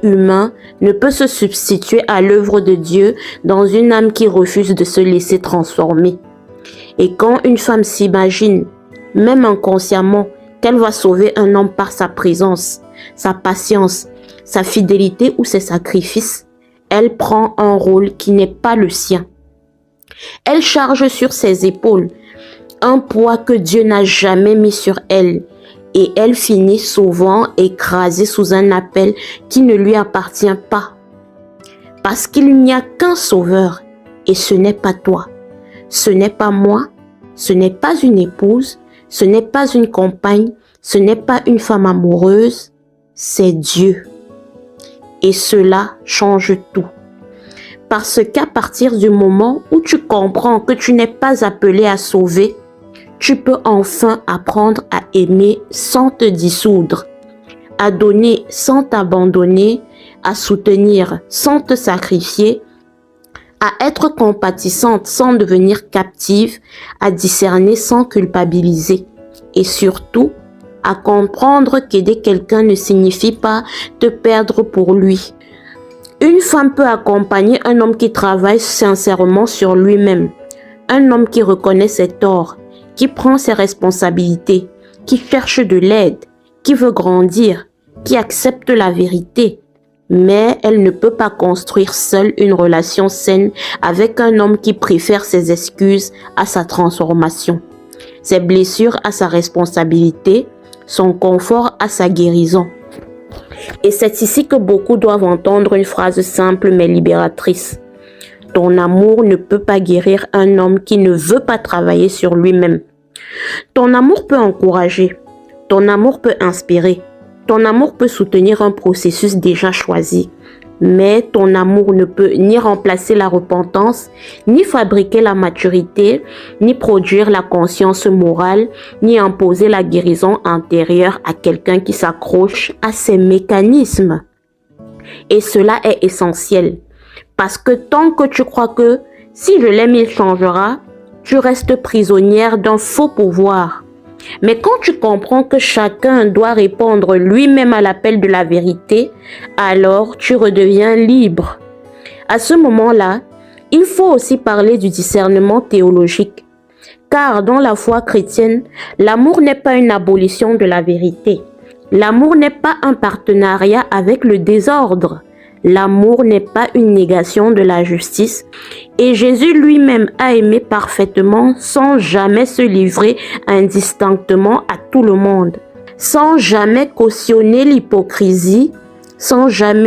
humain ne peut se substituer à l'œuvre de Dieu dans une âme qui refuse de se laisser transformer. Et quand une femme s'imagine, même inconsciemment, qu'elle va sauver un homme par sa présence, sa patience, sa fidélité ou ses sacrifices, elle prend un rôle qui n'est pas le sien. Elle charge sur ses épaules un poids que Dieu n'a jamais mis sur elle et elle finit souvent écrasée sous un appel qui ne lui appartient pas. Parce qu'il n'y a qu'un sauveur et ce n'est pas toi, ce n'est pas moi, ce n'est pas une épouse, ce n'est pas une compagne, ce n'est pas une femme amoureuse, c'est Dieu. Et cela change tout. Parce qu'à partir du moment où tu comprends que tu n'es pas appelé à sauver, tu peux enfin apprendre à aimer sans te dissoudre, à donner sans t'abandonner, à soutenir sans te sacrifier, à être compatissante sans devenir captive, à discerner sans culpabiliser et surtout à comprendre qu'aider quelqu'un ne signifie pas te perdre pour lui. Une femme peut accompagner un homme qui travaille sincèrement sur lui-même, un homme qui reconnaît ses torts, qui prend ses responsabilités, qui cherche de l'aide, qui veut grandir, qui accepte la vérité. Mais elle ne peut pas construire seule une relation saine avec un homme qui préfère ses excuses à sa transformation, ses blessures à sa responsabilité, son confort à sa guérison. Et c'est ici que beaucoup doivent entendre une phrase simple mais libératrice. Ton amour ne peut pas guérir un homme qui ne veut pas travailler sur lui-même. Ton amour peut encourager, ton amour peut inspirer, ton amour peut soutenir un processus déjà choisi. Mais ton amour ne peut ni remplacer la repentance, ni fabriquer la maturité, ni produire la conscience morale, ni imposer la guérison intérieure à quelqu'un qui s'accroche à ses mécanismes. Et cela est essentiel, parce que tant que tu crois que si je l'aime, il changera, tu restes prisonnière d'un faux pouvoir. Mais quand tu comprends que chacun doit répondre lui-même à l'appel de la vérité, alors tu redeviens libre. À ce moment-là, il faut aussi parler du discernement théologique. Car dans la foi chrétienne, l'amour n'est pas une abolition de la vérité. L'amour n'est pas un partenariat avec le désordre. L'amour n'est pas une négation de la justice et Jésus lui-même a aimé parfaitement sans jamais se livrer indistinctement à tout le monde, sans jamais cautionner l'hypocrisie, sans jamais